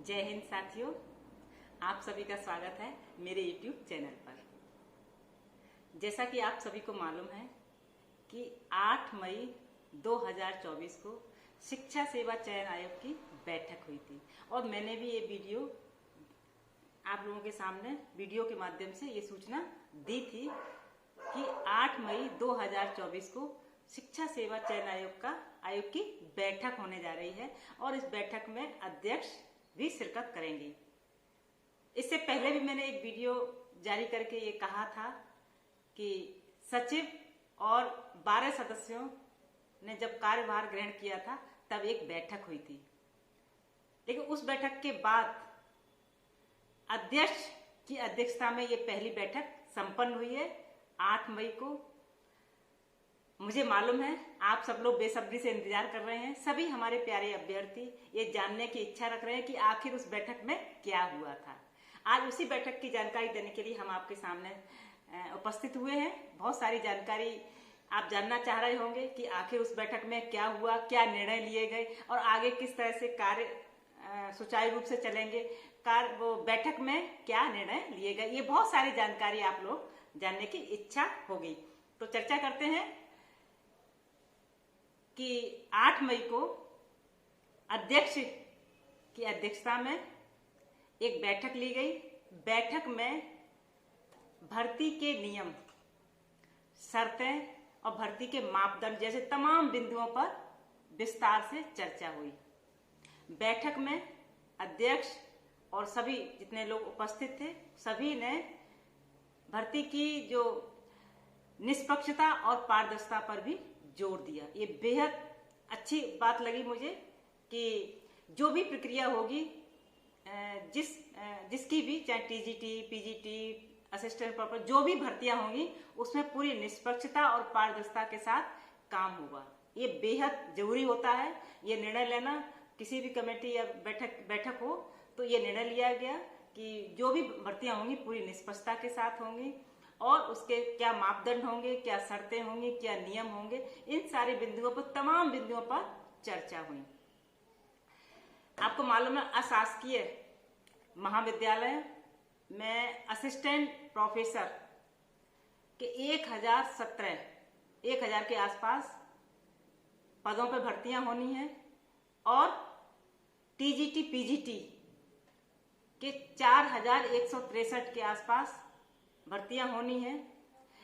जय हिंद साथियों, आप सभी का स्वागत है मेरे YouTube चैनल पर। जैसा कि आप सभी को मालूम है कि 8 मई 2024 को शिक्षा सेवा चयन आयोग की बैठक हुई थी और मैंने भी ये वीडियो आप लोगों के सामने वीडियो के माध्यम से ये सूचना दी थी कि 8 मई 2024 को शिक्षा सेवा चयन आयोग की बैठक होने जा रही है और इस बैठक में अध्यक्ष भी शिरकत करेंगे। इससे पहले भी मैंने एक वीडियो जारी करके ये कहा था कि सचिव और 12 सदस्यों ने जब कार्यभार ग्रहण किया था तब एक बैठक हुई थी, लेकिन उस बैठक के बाद अध्यक्ष की अध्यक्षता में ये पहली बैठक संपन्न हुई है 8 मई को। मुझे मालूम है आप सब लोग बेसब्री से इंतजार कर रहे हैं। सभी हमारे प्यारे अभ्यर्थी ये जानने की इच्छा रख रहे हैं कि आखिर उस बैठक में क्या हुआ था। आज उसी बैठक की जानकारी देने के लिए हम आपके सामने उपस्थित हुए हैं। बहुत सारी जानकारी आप जानना चाह रहे होंगे कि आखिर उस बैठक में क्या हुआ, क्या निर्णय लिए गए और आगे किस तरह से कार्य सुचारू रूप से चलेंगे, वो बैठक में क्या निर्णय लिए गए। ये बहुत सारी जानकारी आप लोग जानने की इच्छा होगी। तो चर्चा करते हैं कि 8 मई को अध्यक्ष की अध्यक्षता में एक बैठक ली गई। बैठक में भर्ती के नियम, शर्तें और भर्ती के मापदंड जैसे तमाम बिंदुओं पर विस्तार से चर्चा हुई। बैठक में अध्यक्ष और सभी जितने लोग उपस्थित थे सभी ने भर्ती की जो निष्पक्षता और पारदर्शिता पर भी जोर दिया। ये बेहद अच्छी बात लगी मुझे कि जो भी प्रक्रिया होगी, जिसकी भी चाहे टीजीटी, पीजीटी, असिस्टेंट प्रोफेसर जो भी भर्तियां होंगी उसमें पूरी निष्पक्षता और पारदर्शिता के साथ काम होगा। ये बेहद जरूरी होता है। ये निर्णय लेना किसी भी कमेटी या बैठक हो तो ये निर्णय लिया गया कि जो भी भर्तियां होंगी पूरी निष्पक्षता के साथ होंगी और उसके क्या मापदंड होंगे, क्या शर्तें होंगी, क्या नियम होंगे, इन सारे बिंदुओं पर, तमाम बिंदुओं पर चर्चा हुई। आपको मालूम है अशासकीय महाविद्यालय में असिस्टेंट प्रोफेसर के 1000 के आसपास पदों पर भर्तियां होनी है और टीजीटी, पीजीटी के 4163 के आसपास भर्तियां होनी है।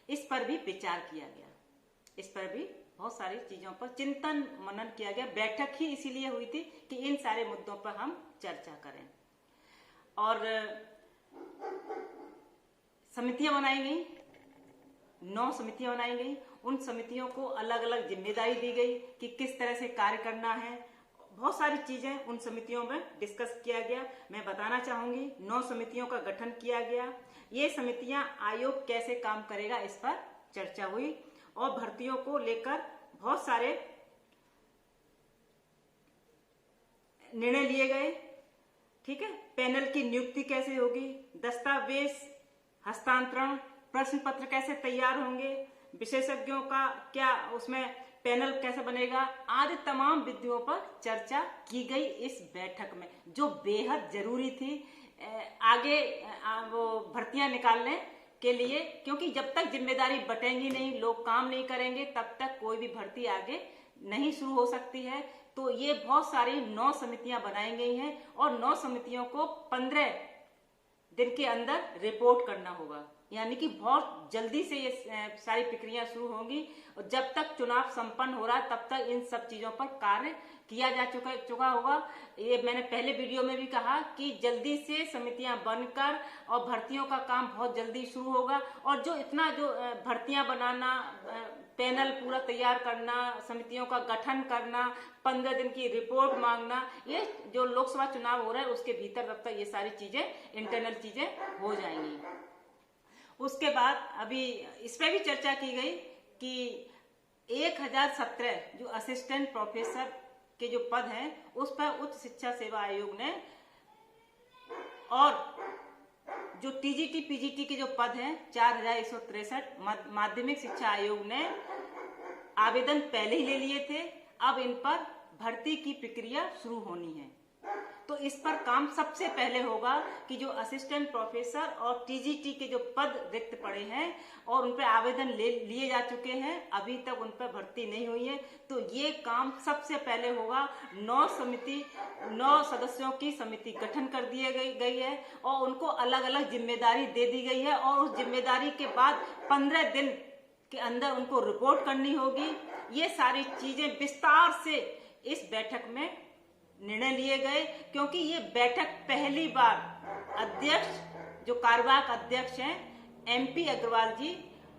इस पर भी विचार किया गया। इस पर भी बहुत सारी चीजों पर चिंतन मनन किया गया। बैठक ही इसीलिए हुई थी कि इन सारे मुद्दों पर हम चर्चा करें। और समितियां बनाई गई, 9 समितियां बनाई गई। उन समितियों को अलग अलग जिम्मेदारी दी गई कि किस तरह से कार्य करना है। बहुत सारी चीजें उन समितियों में डिस्कस किया गया। मैं बताना चाहूंगी 9 समितियों का गठन किया गया। ये समितियां आयोग कैसे काम करेगा इस पर चर्चा हुई और भर्तियों को लेकर बहुत सारे निर्णय लिए गए। ठीक है, पैनल की नियुक्ति कैसे होगी, दस्तावेज हस्तांतरण, प्रश्न पत्र कैसे तैयार होंगे, विशेषज्ञों का क्या उसमें पैनल कैसे बनेगा, आदि तमाम बिंदुओं पर चर्चा की गई इस बैठक में, जो बेहद जरूरी थी आगे वो भर्तियां निकालने के लिए। क्योंकि जब तक जिम्मेदारी बटेंगी नहीं, लोग काम नहीं करेंगे, तब तक कोई भी भर्ती आगे नहीं शुरू हो सकती है। तो ये बहुत सारी 9 समितियां बनाई गई हैं और 9 समितियों को 15 दिन के अंदर रिपोर्ट करना होगा। यानी कि बहुत जल्दी से ये सारी प्रक्रिया शुरू होंगी और जब तक चुनाव संपन्न हो रहा है तब तक इन सब चीजों पर कार्य किया जा चुका होगा। ये मैंने पहले वीडियो में भी कहा कि जल्दी से समितियां बनकर और भर्तियों का काम बहुत जल्दी शुरू होगा। और जो भर्तियां बनाना, पैनल पूरा तैयार करना, समितियों का गठन करना, 15 दिन की रिपोर्ट मांगना, ये जो लोकसभा चुनाव हो रहा है उसके भीतर तब तक ये सारी चीजें, इंटरनल चीजें हो जाएंगी। उसके बाद अभी इस पर भी चर्चा की गई कि 1017 जो असिस्टेंट प्रोफेसर के जो पद हैं उस पर उच्च शिक्षा सेवा आयोग ने, और जो टीजीटी, पीजीटी के जो पद हैं 4163 माध्यमिक शिक्षा आयोग ने आवेदन पहले ही ले लिए थे। अब इन पर भर्ती की प्रक्रिया शुरू होनी है। तो इस पर काम सबसे पहले होगा कि जो असिस्टेंट प्रोफेसर और टीजीटी के जो पद रिक्त पड़े हैं और उन पर आवेदन लिए जा चुके हैं, अभी तक उन पर भर्ती नहीं हुई है, तो ये काम सबसे पहले होगा। 9 सदस्यों की समिति गठन कर दिए गई है और उनको अलग अलग जिम्मेदारी दे दी गई है और उस जिम्मेदारी के बाद 15 दिन के अंदर उनको रिपोर्ट करनी होगी। ये सारी चीजें विस्तार से इस बैठक में निर्णय लिए गए, क्योंकि ये बैठक पहली बार अध्यक्ष जो कार्यवाहक अध्यक्ष हैं MP अग्रवाल जी,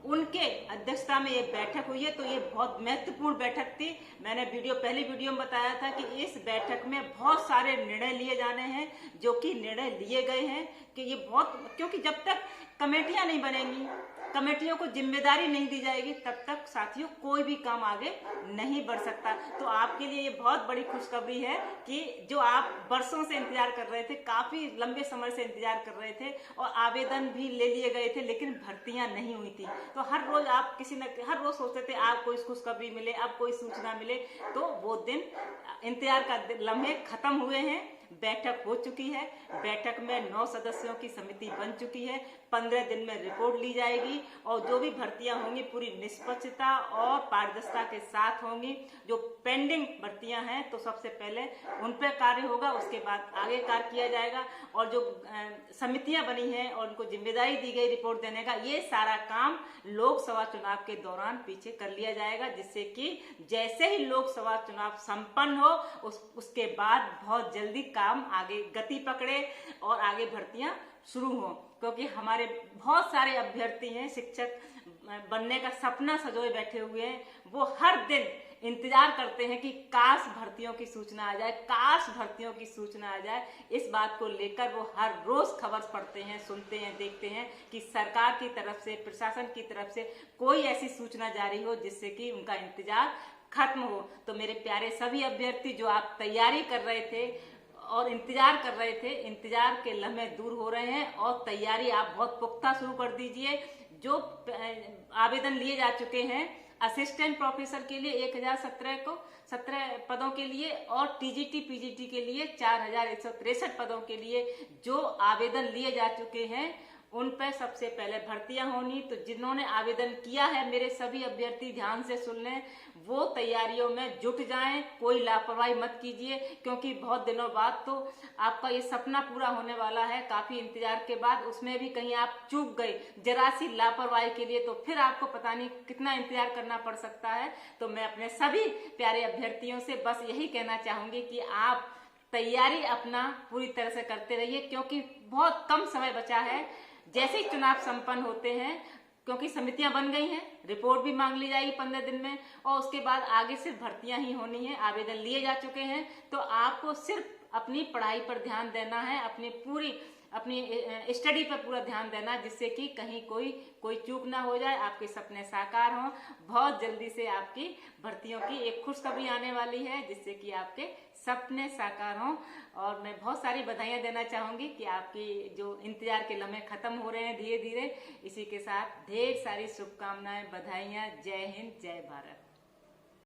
उनके अध्यक्षता में ये बैठक हुई है। तो ये बहुत महत्वपूर्ण बैठक थी। मैंने पहली वीडियो में बताया था कि इस बैठक में बहुत सारे निर्णय लिए जाने हैं, जो कि निर्णय लिए गए हैं कि ये क्योंकि जब तक कमेटियां नहीं बनेंगी, कमेटियों को जिम्मेदारी नहीं दी जाएगी, तब तक साथियों कोई भी काम आगे नहीं बढ़ सकता। तो आपके लिए ये बहुत बड़ी खुशखबरी है कि जो आप वर्षों से इंतजार कर रहे थे, काफी लंबे समय से इंतजार कर रहे थे और आवेदन भी ले लिए गए थे, लेकिन भर्तियां नहीं हुई थी। तो हर रोज आप हर रोज सोचते थे आप कोई खुशखबरी मिले, अब कोई सूचना मिले, तो वो दिन इंतजार का लम्हे खत्म हुए हैं। बैठक हो चुकी है। बैठक में 9 सदस्यों की समिति बन चुकी है। 15 दिन में रिपोर्ट ली जाएगी और जो भी भर्तियां होंगी पूरी निष्पक्षता और पारदर्शिता के साथ होंगी। जो पेंडिंग भर्तियां हैं तो सबसे पहले उन पर कार्य होगा, उसके बाद आगे कार्य किया जाएगा। और जो समितियां बनी हैं और उनको जिम्मेदारी दी गई रिपोर्ट देने का, ये सारा काम लोकसभा चुनाव के दौरान पीछे कर लिया जाएगा, जिससे कि जैसे ही लोकसभा चुनाव संपन्न हो उसके बाद बहुत जल्दी काम आगे गति पकड़े और आगे भर्तियां शुरू हो। क्योंकि हमारे बहुत सारे अभ्यर्थी हैं, शिक्षक बनने का सपना सजोए बैठे हुए हैं, वो हर दिन इंतजार करते हैं कि काश भर्तियों की सूचना आ जाए, काश भर्तियों की सूचना आ जाए। इस बात को लेकर वो हर रोज खबर पढ़ते हैं, सुनते हैं, देखते हैं कि सरकार की तरफ से, प्रशासन की तरफ से कोई ऐसी सूचना जारी हो जिससे कि उनका इंतजार खत्म हो। तो मेरे प्यारे सभी अभ्यर्थी जो आप तैयारी कर रहे थे और इंतजार कर रहे थे, इंतजार के लम्हे दूर हो रहे हैं और तैयारी आप बहुत पुख्ता शुरू कर दीजिए। जो आवेदन लिए जा चुके हैं असिस्टेंट प्रोफेसर के लिए 1017 पदों के लिए और टीजीटी पीजीटी के लिए 4163 पदों के लिए जो आवेदन लिए जा चुके हैं, उन पर सबसे पहले भर्तियां होनी। तो जिन्होंने आवेदन किया है, मेरे सभी अभ्यर्थी ध्यान से सुन लें, वो तैयारियों में जुट जाएं, कोई लापरवाही मत कीजिए, क्योंकि बहुत दिनों बाद तो आपका ये सपना पूरा होने वाला है। काफी इंतजार के बाद उसमें भी कहीं आप चूक गए जरा सी लापरवाही के लिए, तो फिर आपको पता नहीं कितना इंतजार करना पड़ सकता है। तो मैं अपने सभी प्यारे अभ्यर्थियों से बस यही कहना चाहूंगी कि आप तैयारी अपना पूरी तरह से करते रहिए, क्योंकि बहुत कम समय बचा है। जैसे ही चुनाव संपन्न होते हैं, क्योंकि समितियां बन गई हैं, रिपोर्ट भी मांग ली जाएगी 15 दिन में और उसके बाद आगे सिर्फ भर्तियां ही होनी है। आवेदन लिए जा चुके हैं, तो आपको सिर्फ अपनी पढ़ाई पर ध्यान देना है, अपनी स्टडी पर पूरा ध्यान देना, जिससे कि कहीं कोई चूक ना हो जाए, आपके सपने साकार हों। बहुत जल्दी से आपकी भर्तियों की एक खुशखबरी आने वाली है, जिससे कि आपके सपने साकार हों। और मैं बहुत सारी बधाइयां देना चाहूंगी कि आपकी जो इंतजार के लम्हे खत्म हो रहे हैं धीरे धीरे। इसी के साथ ढेर सारी शुभकामनाएं, बधाइयां। जय हिंद, जय भारत।